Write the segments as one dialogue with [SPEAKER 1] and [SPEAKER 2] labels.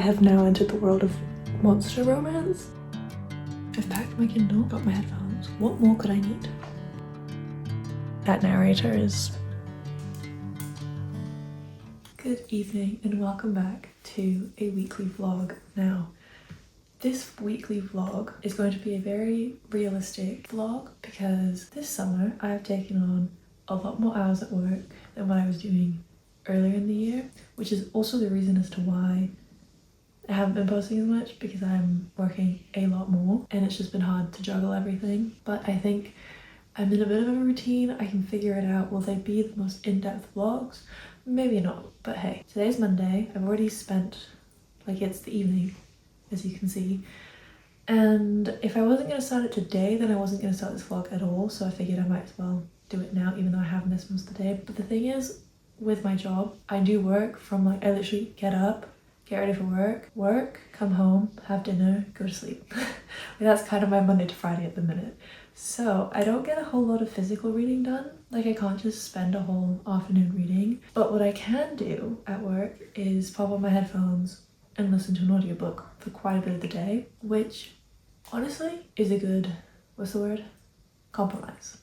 [SPEAKER 1] I have now entered the world of monster romance. I've packed my Kindle, got my headphones. What more could I need? That narrator is... Good evening and welcome back to a weekly vlog. Now, this weekly vlog is going to be a very realistic vlog because this summer I have taken on a lot more hours at work than what I was doing earlier in the year, which is also the reason as to why I haven't been posting as much, because I'm working a lot more and it's just been hard to juggle everything. But I think I'm in a bit of a routine. I can figure it out. Will they be the most in-depth vlogs? Maybe not, but hey, today's Monday. I've already spent, it's the evening, as you can see. And if I wasn't going to start it today, then I wasn't going to start this vlog at all. So I figured I might as well do it now, even though I have missed most of the day. But the thing is, with my job, I do work from I literally get up, get ready for work, come home, have dinner, go to sleep. That's kind of my Monday to Friday at the minute. So I don't get a whole lot of physical reading done. I can't just spend a whole afternoon reading. But what I can do at work is pop on my headphones and listen to an audiobook for quite a bit of the day, which honestly is a good, compromise.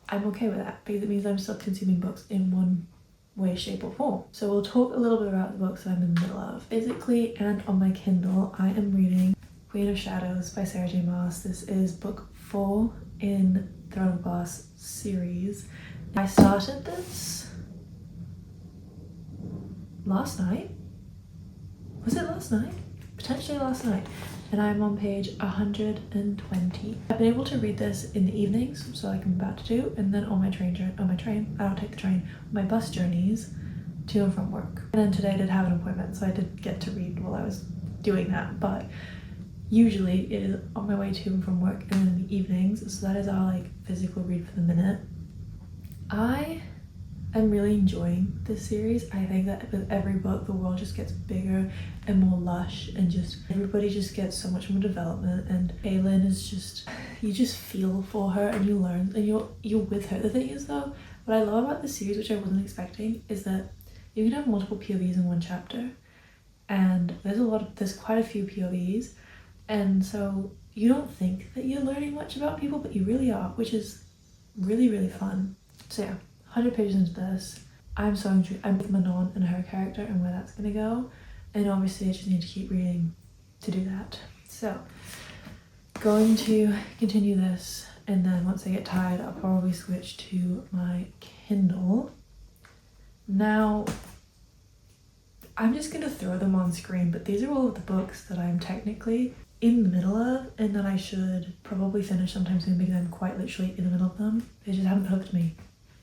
[SPEAKER 1] I'm okay with that because it means I'm still consuming books in one way, shape or form. So we'll talk a little bit about the books that I'm in the middle of. Physically and on my Kindle, I am reading Queen of Shadows by Sarah J Maas. This is book 4 in Throne of Glass series. I started this last night. Was it last night? Potentially last night. And I'm on page 120. I've been able to read this in the evenings, so like I'm about to do, and then on my train, I don't take the train, on my bus journeys to and from work. And then today I did have an appointment, so I did get to read while I was doing that, but usually it is on my way to and from work and then in the evenings, so that is our physical read for the minute. I'm really enjoying this series. I think that with every book, the world just gets bigger and more lush, and just everybody just gets so much more development. And Aelin is just, you just feel for her and you learn and you're with her. The thing is though, what I love about this series, which I wasn't expecting, is that you can have multiple POVs in one chapter, and there's quite a few POVs, and so you don't think that you're learning much about people, but you really are, which is really, really fun. So yeah. 100 pages into this, I'm so intrigued. I'm with Manon and her character and where that's gonna go, and obviously I just need to keep reading to do that. So, going to continue this, and then once I get tired, I'll probably switch to my Kindle. Now, I'm just gonna throw them on screen, but these are all of the books that I'm technically in the middle of, and that I should probably finish sometime soon because I'm quite literally in the middle of them. They just haven't hooked me.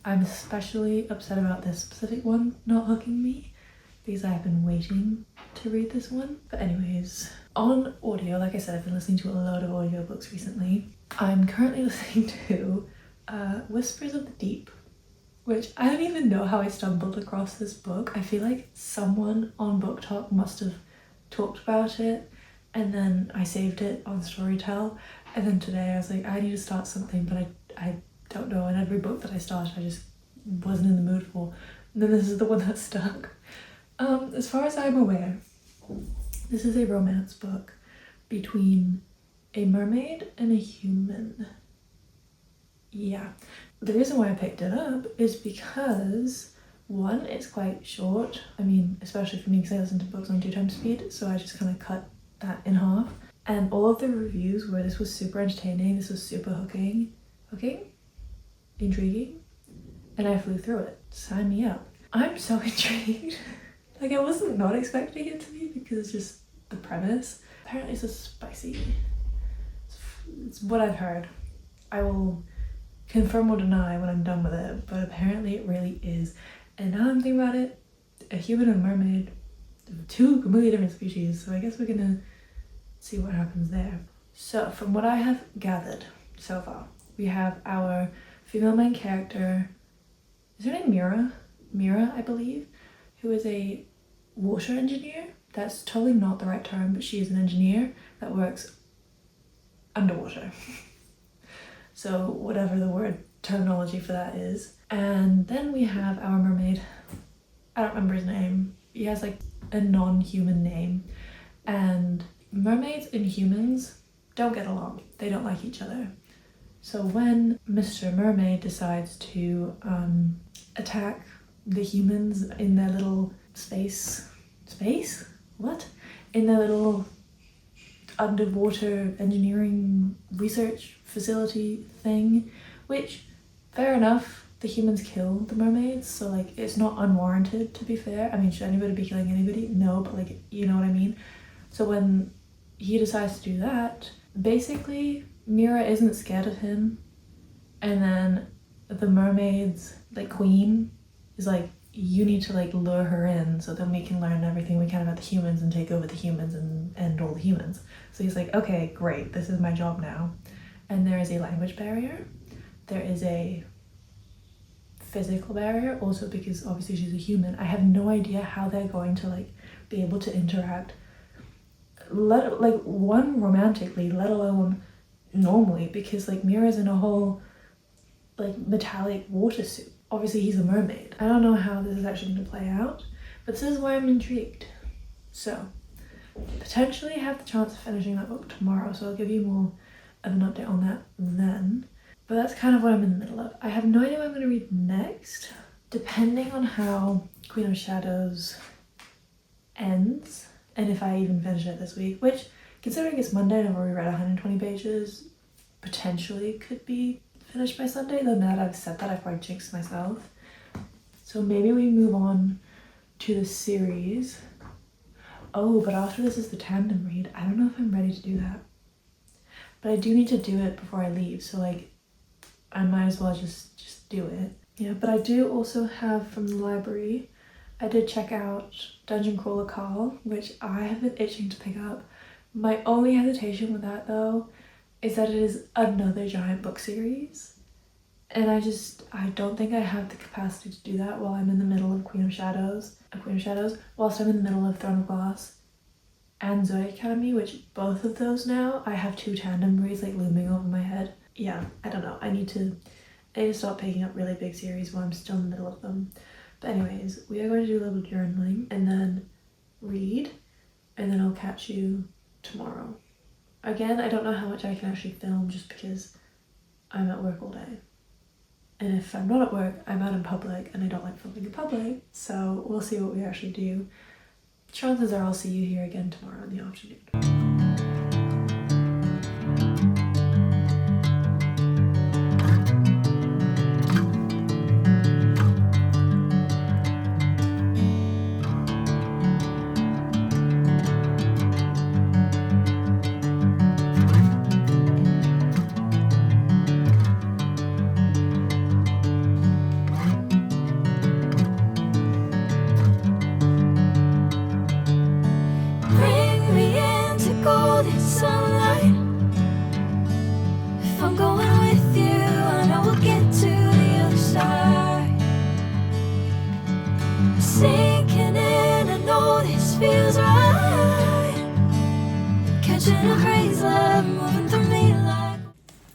[SPEAKER 1] I'm especially upset about this specific one not hooking me because I have been waiting to read this one. But anyways, on audio, like I said, I've been listening to a load of audiobooks recently. I'm currently listening to Whispers of the Deep, which I don't even know how I stumbled across this book. I feel like someone on Book Talk must have talked about it, and then I saved it on Storytel, and then today I was like, I need to start something, but I don't know, and every book that I started I just wasn't in the mood for, and then this is the one that stuck. As far as I'm aware, this is a romance book between a mermaid and a human. Yeah, the reason why I picked it up is because one, it's quite short. I mean, especially for me because I listen to books on 2x speed, so I just kind of cut that in half, and all of the reviews were this was super entertaining, this was super hooking, intriguing, and I flew through it. Sign me up. I'm so intrigued. I wasn't not expecting it to be because it's just the premise. Apparently it's just spicy. It's what I've heard. I will confirm or deny when I'm done with it, but apparently it really is. And now I'm thinking about it, a human and a mermaid, two completely different species, so I guess we're gonna see what happens there. So from what I have gathered so far, we have our female main character, is her name Mira? Mira, I believe, who is a water engineer. That's totally not the right term, but she is an engineer that works underwater. So whatever the word terminology for that is. And then we have our mermaid. I don't remember his name. He has a non-human name. mermaids and humans don't get along. They don't like each other. So when Mr. Mermaid decides to attack the humans in their little space? What? In their little underwater engineering research facility thing, which, fair enough, the humans kill the mermaids, so like it's not unwarranted, to be fair. I mean, should anybody be killing anybody? No, but like, you know what I mean? So when he decides to do that, basically Mira isn't scared of him, and then the mermaids, like queen, is like, you need to like lure her in so then we can learn everything we can about the humans and take over the humans and end all the humans. So he's like, okay, great, this is my job now. And there is a language barrier. There is a physical barrier also, because obviously she's a human. I have no idea how they're going to like be able to interact, like one romantically, let alone normally, because like Mira's in a whole like metallic water suit. Obviously he's a mermaid. I don't know how this is actually going to play out, but this is why I'm intrigued. So potentially have the chance of finishing that book tomorrow, so I'll give you more of an update on that then. But that's kind of what I'm in the middle of. I have no idea what I'm going to read next, depending on how Queen of Shadows ends, and if I even finish it this week, which, considering it's Monday and I've already read 120 pages, potentially could be finished by Sunday, though now that I've said that, I've probably jinxed myself. So maybe we move on to the series. Oh, but after this is the tandem read. I don't know if I'm ready to do that. But I do need to do it before I leave, so like, I might as well just do it. Yeah, but I do also have from the library, I did check out Dungeon Crawler Call, which I have been itching to pick up. My only hesitation with that though is that it is another giant book series, and I don't think I have the capacity to do that while I'm in the middle of Queen of Shadows, whilst I'm in the middle of Throne of Glass and Zodiac Academy, which both of those now I have two tandem reads like looming over my head. Yeah, I don't know, I need to stop picking up really big series while I'm still in the middle of them. But anyways, we are going to do a little journaling and then read, and then I'll catch you tomorrow. Again, I don't know how much I can actually film just because I'm at work all day. And if I'm not at work, I'm out in public and I don't like filming in public. So we'll see what we actually do. Chances are I'll see you here again tomorrow in the afternoon.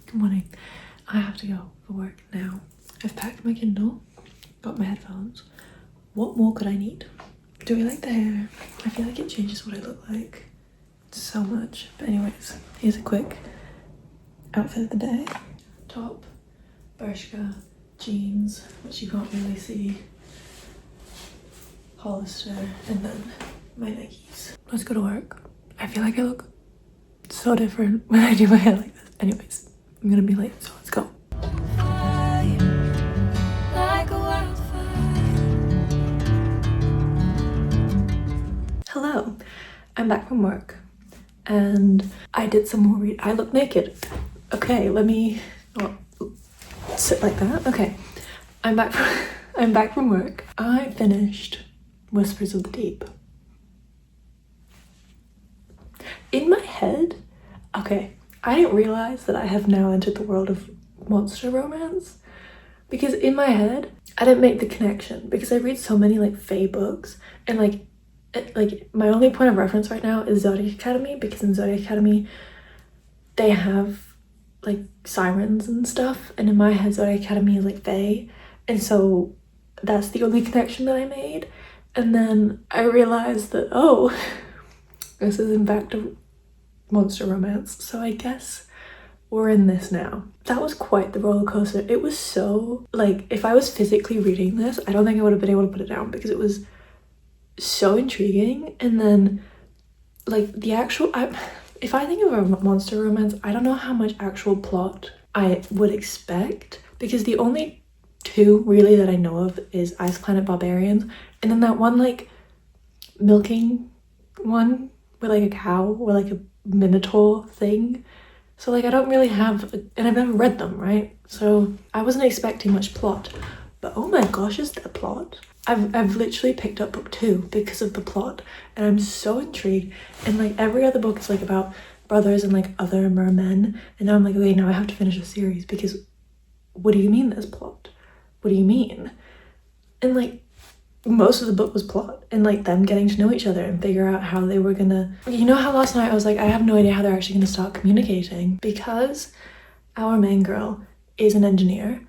[SPEAKER 1] Good morning. I have to go for work now. I've packed my Kindle, got my headphones. What more could I need? Do we like the hair? I feel like it changes what I look like so much. But anyways, here's a quick outfit of the day. Top, Bershka, jeans, which you can't really see, Hollister, and then my Nikes. Let's go to work. I feel like I look so different when I do my hair like this. Anyways, I'm gonna be late, so let's go. Hello, I'm back from work and I did some more read. I look naked. Okay, let me sit like that. Okay, I'm back from work. I finished Whispers of the Deep. In my head, okay, I didn't realize that I have now entered the world of monster romance, because in my head I didn't make the connection because I read so many like fae books, and like my only point of reference right now is Zodiac Academy, because in Zodiac Academy they have like sirens and stuff, and in my head Zodiac Academy is like fae, and so that's the only connection that I made. And then I realized that, oh, this is in fact monster romance. So I guess we're in this now. That was quite the roller coaster. It was so, like, if I was physically reading this, I don't think I would have been able to put it down because it was so intriguing. And then like the actual, if I think of a monster romance, I don't know how much actual plot I would expect, because the only two really that I know of is Ice Planet Barbarians, and then that one like milking one with like a cow or like a minotaur thing. So like I don't really have and I've never read them, right? So I wasn't expecting much plot, but oh my gosh, is there plot? I've literally picked up book 2 because of the plot, and I'm so intrigued. And like every other book is like about brothers and like other mermen, and now I'm like, okay, now I have to finish a series because what do you mean there's plot? What do you mean? And like most of the book was plot and like them getting to know each other and figure out how they were gonna, you know how last night I was like, I have no idea how they're actually gonna start communicating, because our main girl is an engineer.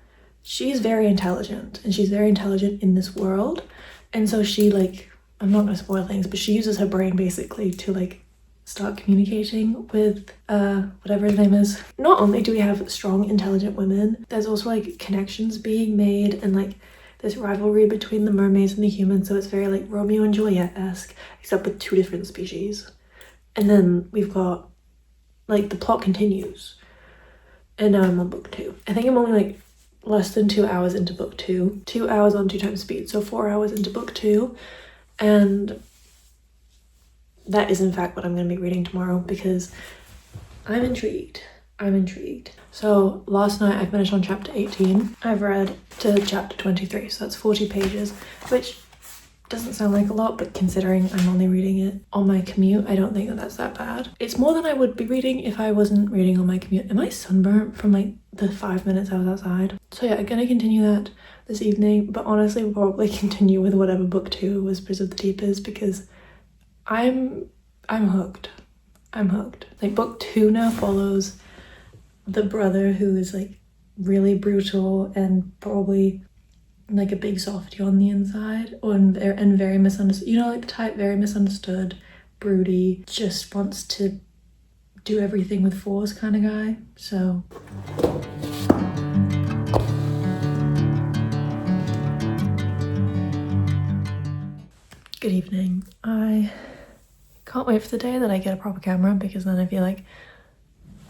[SPEAKER 1] She's very intelligent, and she's very intelligent in this world, and so she like, I'm not gonna spoil things, but she uses her brain basically to like start communicating with whatever his name is. Not only do we have strong intelligent women, there's also like connections being made and like this rivalry between the mermaids and the humans, so it's very like Romeo and Juliet-esque, except with 2 different species. And then we've got like the plot continues, and now I'm on book 2. I think I'm only like less than 2 hours into book 2, 2 hours on 2 times speed, so 4 hours into book 2, and that is in fact what I'm going to be reading tomorrow because I'm intrigued. So last night I finished on chapter 18. I've read to chapter 23, so that's 40 pages, which doesn't sound like a lot, but considering I'm only reading it on my commute, I don't think that that's that bad. It's more than I would be reading if I wasn't reading on my commute. Am I sunburnt from like the 5 minutes I was outside? So yeah, I'm gonna continue that this evening, but honestly we'll probably continue with whatever book 2 Whispers of the Deep is, because I'm hooked. Like book 2 now follows the brother who is like really brutal and probably like a big softie on the inside, and very misunderstood, you know, like the type, very misunderstood, broody, just wants to do everything with force kind of guy. So good evening. I can't wait for the day that I get a proper camera, because then I feel like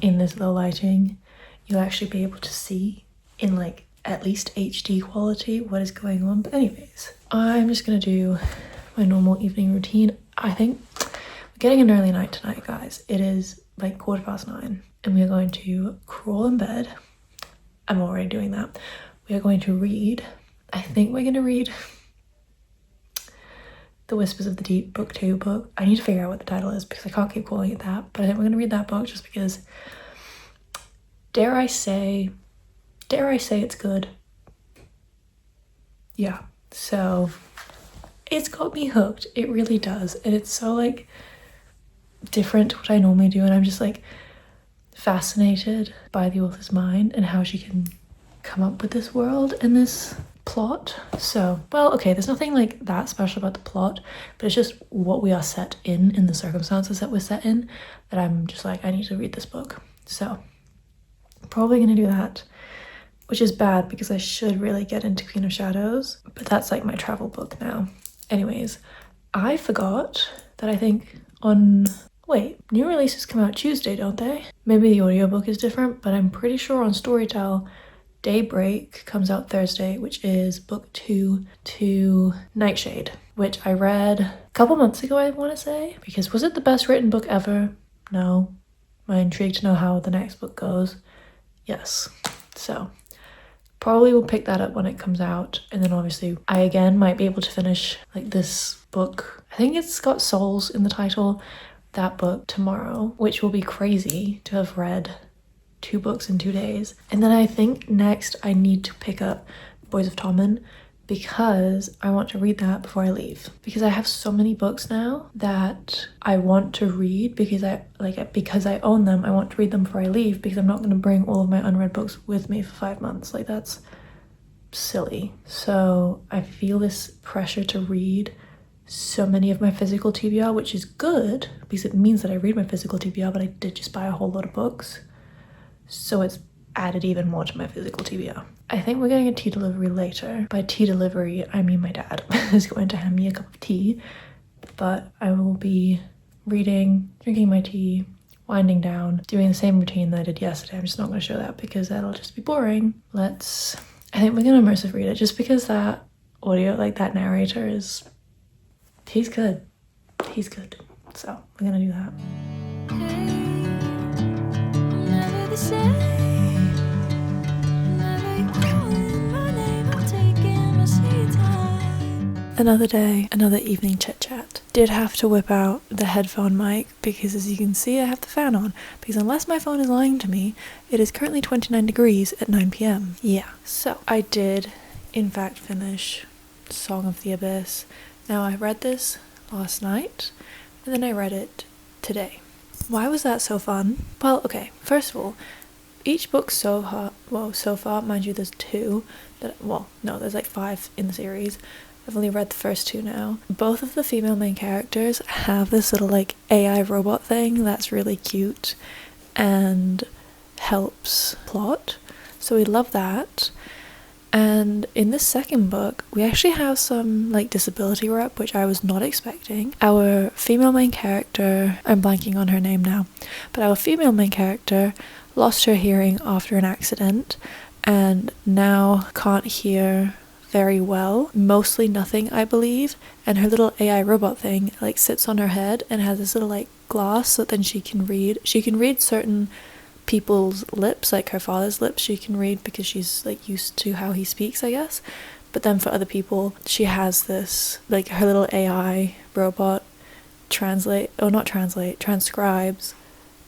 [SPEAKER 1] in this low lighting you'll actually be able to see in like at least HD quality what is going on. But anyways, I'm just gonna do my normal evening routine. I think we're getting an early night tonight, guys. It is like 9:15 and we are going to crawl in bed. I'm already doing that. We are going to read, I think we're gonna read The Whispers of the Deep book 2 book. I need to figure out what the title is because I can't keep calling it that, but I think we're gonna read that book just because, dare I say it's good. Yeah, so it's got me hooked. It really does, and it's so like different to what I normally do, and I'm just like fascinated by the author's mind and how she can come up with this world and this plot. So, well, okay, there's nothing like that special about the plot, but it's just what we are set in the circumstances that we're set in, that I'm just like, I need to read this book. So probably gonna do that, which is bad because I should really get into Queen of Shadows, but that's like my travel book now. Anyways, I forgot that I think new releases come out Tuesday, don't they? Maybe the audiobook is different, but I'm pretty sure on Storytel Daybreak comes out Thursday, which is book 2 to Nightshade, which I read a couple months ago, I want to say, because was it the best written book ever? No. Am I intrigued to know how the next book goes? Yes. So probably will pick that up when it comes out, and then obviously I again might be able to finish like this book. I think it's got Souls in the title, that book tomorrow, which will be crazy to have read 2 books in 2 days. And then I think next I need to pick up Boys of Tommen, because I want to read that before I leave, because I have so many books now that I want to read because I own them. I want to read them before I leave, because I'm not going to bring all of my unread books with me for 5 months. Like, that's silly. So I feel this pressure to read so many of my physical TBR, which is good because it means that I read my physical TBR, but I did just buy a whole lot of books. So it's added even more to my physical TBR. I think we're getting a tea delivery later. By tea delivery, I mean my dad is going to hand me a cup of tea, but I will be reading, drinking my tea, winding down, doing the same routine that I did yesterday. I'm just not going to show that because that'll just be boring. I think we're going to immersive read it just because that audio, like that narrator is, he's good. He's good. So we're going to do that. Another day, another evening chit chat. Did have to whip out the headphone mic because, as you can see, I have the fan on, because unless my phone is lying to me, it is currently 29 degrees at 9 p.m. Yeah, so I did in fact finish Song of the Abyss. Now, I read this last night and then I read it today. Why was that so fun? Well, okay, first of all, each book so far, mind you, there's 2 there's like 5 in the series. I've only read the first 2 now. Both of the female main characters have this little like AI robot thing that's really cute and helps plot. So we love that. And in this second book, we actually have some like disability rep, which I was not expecting. Our female main character, I'm blanking on her name now, but our female main character lost her hearing after an accident and now can't hear very well, mostly nothing, I believe, and her little AI robot thing like sits on her head and has this little like glass so that then she can read certain people's lips, like her father's lips she can read because she's like used to how he speaks, I guess. But then for other people she has this, like her little AI robot transcribes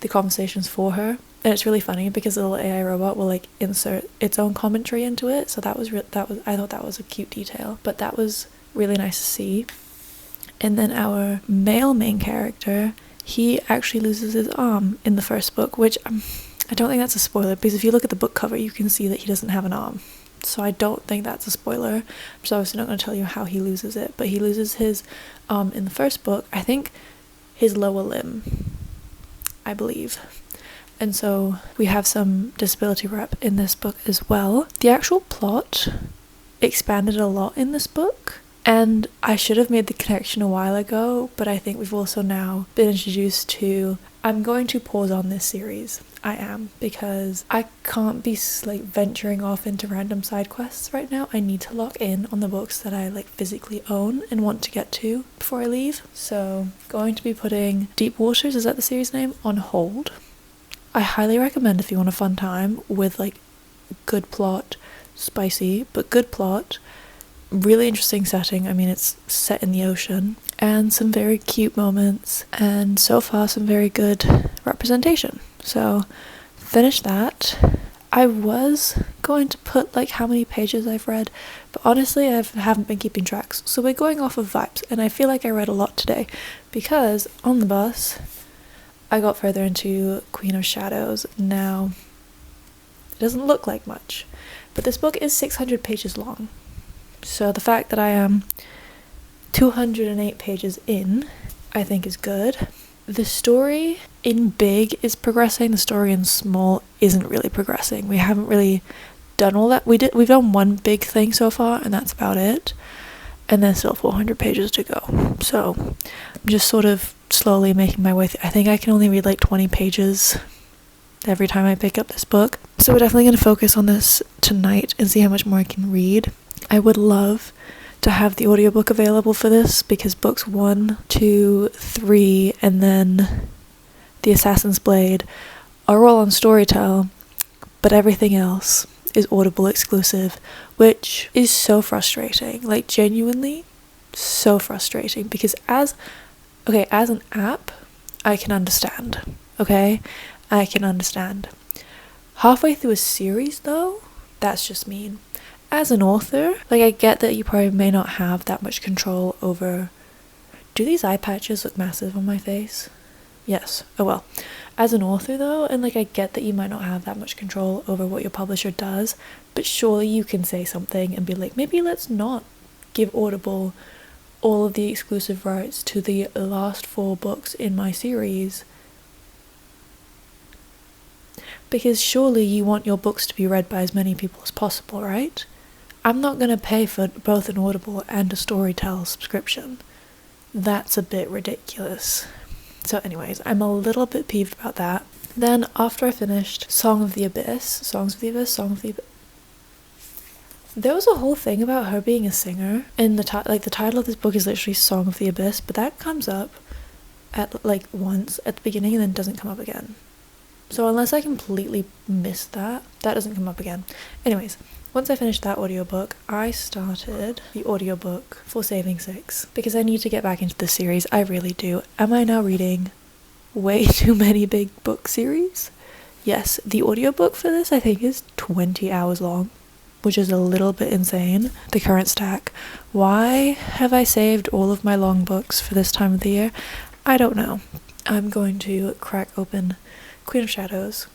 [SPEAKER 1] the conversations for her. And it's really funny because the little AI robot will like insert its own commentary into it. So I thought that was a cute detail, but that was really nice to see. And then our male main character, he actually loses his arm in the first book, which I don't think that's a spoiler because if you look at the book cover, you can see that he doesn't have an arm. So I don't think that's a spoiler. I'm just obviously not going to tell you how he loses it, but he loses his arm in the first book. I think his lower limb, I believe. And so we have some disability rep in this book as well. The actual plot expanded a lot in this book, and I should have made the connection a while ago, but I think we've also now been introduced to... I'm going to pause on this series. I am, because I can't be like venturing off into random side quests right now. I need to lock in on the books that I like physically own and want to get to before I leave. So going to be putting Deep Waters, is that the series name, on hold. I highly recommend if you want a fun time with like good plot, spicy but good plot, really interesting setting. I mean, it's set in the ocean, and some very cute moments, and so far some very good representation. So finish that. I was going to put like how many pages I've read, but honestly I haven't been keeping tracks, so we're going off of vibes, and I feel like I read a lot today because on the bus I got further into Queen of Shadows. Now, it doesn't look like much, but this book is 600 pages long. So the fact that I am 208 pages in, I think is good. The story in big is progressing, the story in small isn't really progressing. We haven't really done all that. We've done one big thing so far, and that's about it. And there's still 400 pages to go. So I'm just sort of slowly making my way through. I think I can only read like 20 pages every time I pick up this book. So we're definitely going to focus on this tonight and see how much more I can read. I would love to have the audiobook available for this because books 1, 2, 3, and then The Assassin's Blade are all on Storytel, but everything else is Audible exclusive, which is so frustrating, like genuinely so frustrating, because as an app I can understand, I can understand. Halfway through a series though, that's just mean. As an author, like I get that you probably may not have that much control over... Do these eye patches look massive on my face? Yes. Oh well. As an author though, and like I get that you might not have that much control over what your publisher does, but surely you can say something and be like, maybe let's not give Audible all of the exclusive rights to the last 4 books in my series. Because surely you want your books to be read by as many people as possible, right? I'm not going to pay for both an Audible and a Storytel subscription. That's a bit ridiculous. So anyways, I'm a little bit peeved about that. Then after I finished Songs of the Abyss, there was a whole thing about her being a singer, and the title of this book is literally Song of the Abyss, but that comes up at like once at the beginning and then doesn't come up again. So unless I completely missed that doesn't come up again. Anyways, once I finished that audiobook, I started the audiobook for Saving Six, because I need to get back into this series. I really do. Am I now reading way too many big book series? Yes, the audiobook for this I think is 20 hours long, which is a little bit insane, the current stack. Why have I saved all of my long books for this time of the year? I don't know. I'm going to crack open Queen of Shadows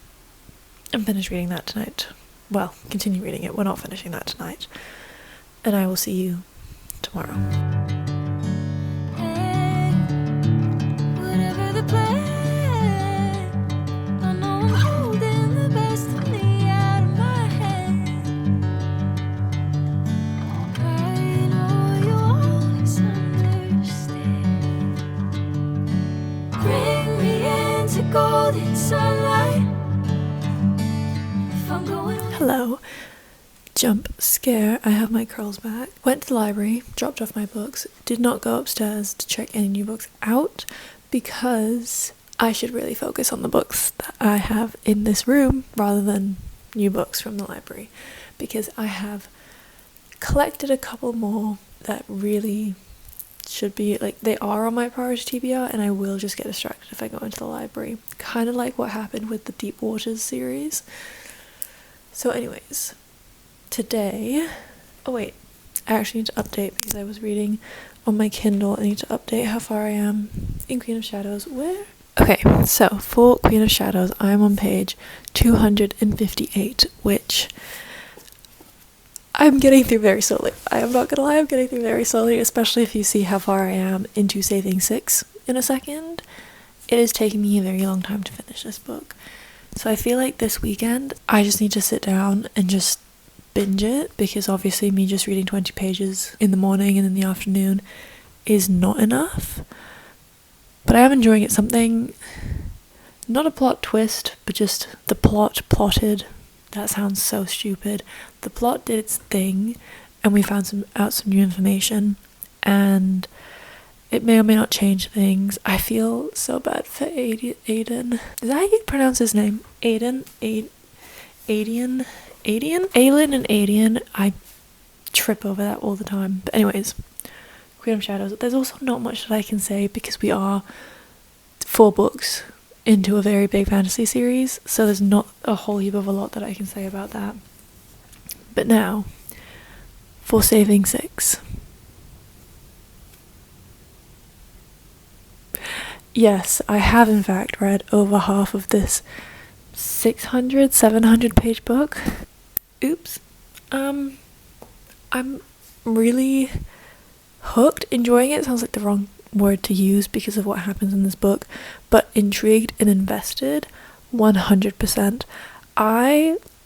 [SPEAKER 1] and finish reading that tonight. Well, continue reading it. We're not finishing that tonight. And I will see you tomorrow. Hello. Jump scare, I have my curls back. Went to the library, dropped off my books, did not go upstairs to check any new books out because I should really focus on the books that I have in this room rather than new books from the library, because I have collected a couple more that really should be, like, they are on my priority TBR, and I will just get distracted if I go into the library. Kind of like what happened with the Deep Waters series. So anyways, today, I actually need to update because I was reading on my Kindle. I need to update how far I am in Queen of Shadows. Okay, so for Queen of Shadows, I'm on page 258, which I'm getting through very slowly. I am not gonna lie, I'm getting through very slowly, especially if you see how far I am into Saving Six in a second. It is taking me a very long time to finish this book. So I feel like this weekend, I just need to sit down and just binge it, because obviously me just reading 20 pages in the morning and in the afternoon is not enough. But I am enjoying it. Something, not a plot twist, but just the plot plotted. That sounds so stupid. The plot did its thing, and we found out some new information, and it may or may not change things. I feel so bad for Aiden. Is that how you pronounce his name? Aiden? Aiden? Aelin and Aiden. I trip over that all the time. But anyways, Queen of Shadows. There's also not much that I can say because we are 4 books into a very big fantasy series, so there's not a whole heap of a lot that I can say about that. But now, for Saving Six. Yes, I have in fact read over half of this 700 page book. Oops. I'm really hooked, enjoying it. Sounds like the wrong word to use because of what happens in this book, but intrigued and invested 100%.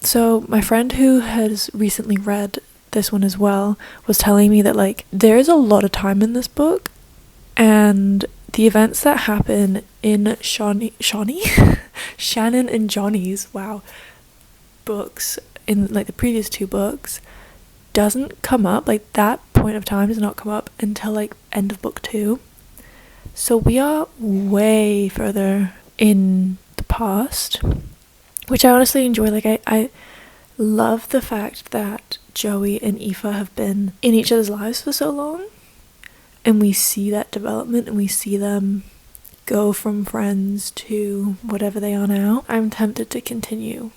[SPEAKER 1] So my friend who has recently read this one as well was telling me that, like, there is a lot of time in this book, and the events that happen in Shannon and Johnny's books, in like the previous 2 books, doesn't come up, like that point of time does not come up until like end of book 2. So we are way further in the past, which I honestly enjoy. Like I love the fact that Joey and Aoife have been in each other's lives for so long, and we see that development, and we see them go from friends to whatever they are now. I'm tempted to continue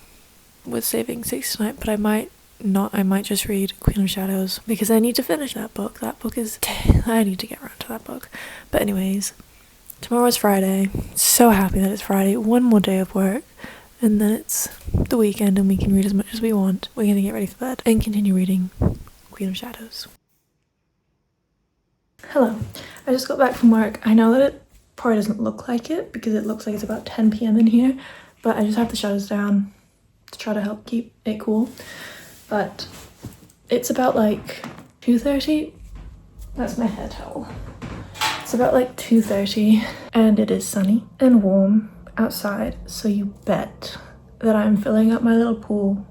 [SPEAKER 1] with Saving Six tonight, but I might not. I might just read Queen of Shadows because I need to finish that book. I need to get around to that book. But anyways, tomorrow's Friday. So happy that it's Friday. 1 more day of work, and then it's the weekend and we can read as much as we want. We're gonna get ready for bed and continue reading Queen of Shadows. Hello, I just got back from work. I know that it probably doesn't look like it because it looks like it's about 10 p.m. in here, but I just have the shutters down to try to help keep it cool. But it's about like 2:30. That's my hair towel. It's about like 2:30 and it is sunny and warm outside, so you bet that I'm filling up my little pool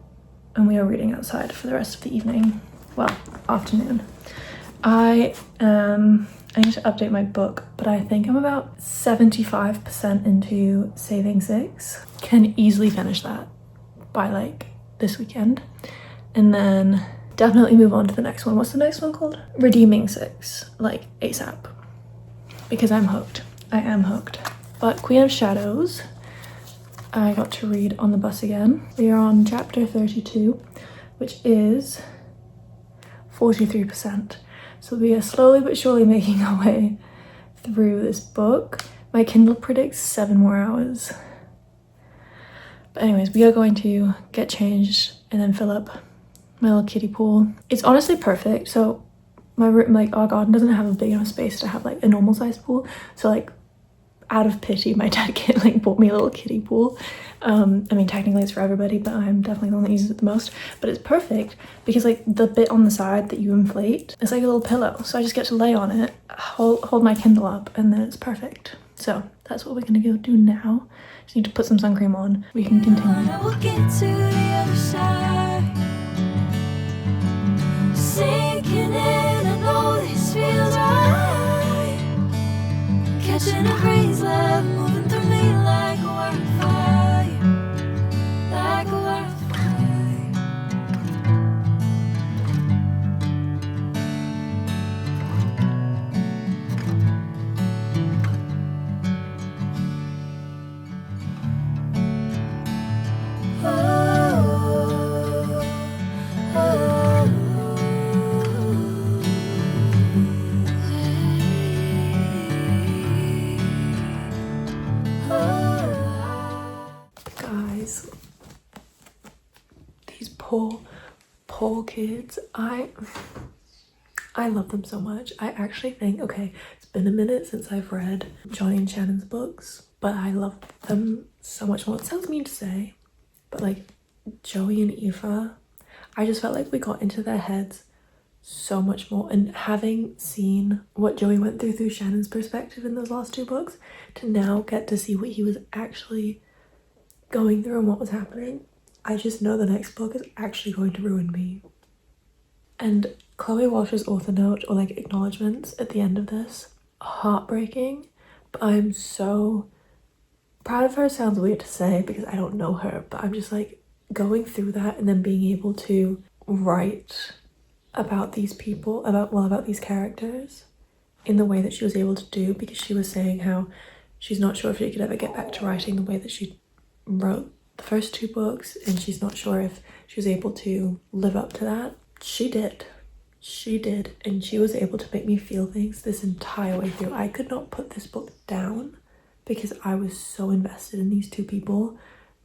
[SPEAKER 1] and we are reading outside for the rest of the evening. Well, afternoon. I need to update my book, but I think I'm about 75% into Saving Six. Can easily finish that by like this weekend. And then definitely move on to the next one. What's the next one called? Redeeming Six, like ASAP. Because I'm hooked. I am hooked. But Queen of Shadows, I got to read on the bus again. We are on chapter 32, which is 43%. So we are slowly but surely making our way through this book. My Kindle predicts 7 more hours. But anyways, we are going to get changed and then fill up my little kiddie pool. It's honestly perfect. So my room, like our garden doesn't have a big enough space to have like a normal sized pool. So like out of pity, my dad like bought me a little kiddie pool. I mean, technically it's for everybody, but I'm definitely the one that uses it the most. But it's perfect because like the bit on the side that you inflate, it's like a little pillow. So I just get to lay on it, hold my Kindle up, and then it's perfect. So that's what we're gonna go do now. Just need to put some sun cream on. We can continue.
[SPEAKER 2] We'll get to the other side. Sinking in, I know this feels right. Catching a breeze, love moving through me like a wildfire, like a wildfire.
[SPEAKER 1] Guys, these poor kids, I love them so much. I actually think, okay, it's been a minute since I've read Johnny and Shannon's books, but I love them so much more. It sounds mean to say, but like Joey and Aoife, I just felt like we got into their heads so much more. And having seen what Joey went through Shannon's perspective in those last 2 books, to now get to see what he was actually going through and what was happening, I just know the next book is actually going to ruin me. And Chloe Walsh's author note, or like acknowledgements at the end of this, heartbreaking, but I'm so proud of her. Sounds weird to say because I don't know her, but I'm just like going through that and then being able to write about these people, about these characters in the way that she was able to do, because she was saying how she's not sure if she could ever get back to writing the way that she wrote the first 2 books, and she's not sure if she was able to live up to that. She did, and she was able to make me feel things this entire way through. I could not put this book down because I was so invested in these 2 people,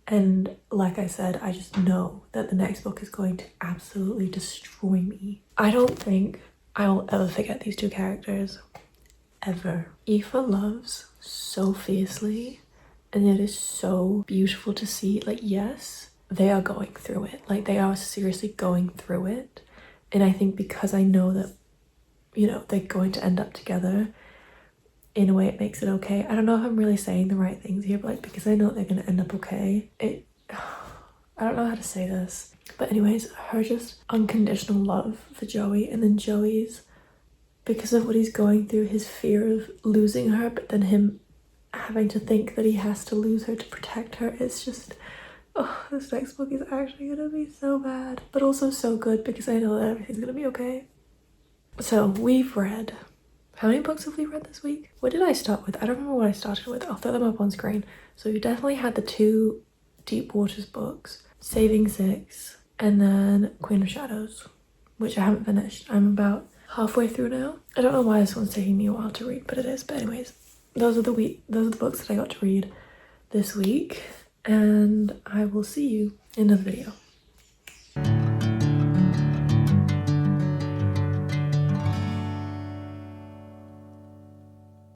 [SPEAKER 1] and like I said, I just know that the next book is going to absolutely destroy me. I don't think I will ever forget these 2 characters, ever. Aoife loves so fiercely, and it is so beautiful to see. Like, yes, they are going through it. Like, they are seriously going through it. And I think because I know that, you know, they're going to end up together, in a way it makes it okay. I don't know if I'm really saying the right things here, but like, because I know that they're going to end up okay, I don't know how to say this. But anyways, her just unconditional love for Joey, and then Joey's, because of what he's going through, his fear of losing her, but then him having to think that he has to lose her to protect her. It's just, oh, this next book is actually gonna be so bad, but also so good because I know that everything's gonna be okay. So we've read, how many books have we read this week? What did I start with? I don't remember what I started with. I'll throw them up on screen. So we definitely had the 2 Deep Waters books, Saving Six, and then Queen of Shadows, which I haven't finished. I'm about halfway through now. I don't know why this one's taking me a while to read, but it is. But anyways, those are the books that I got to read this week, and I will see you in another video.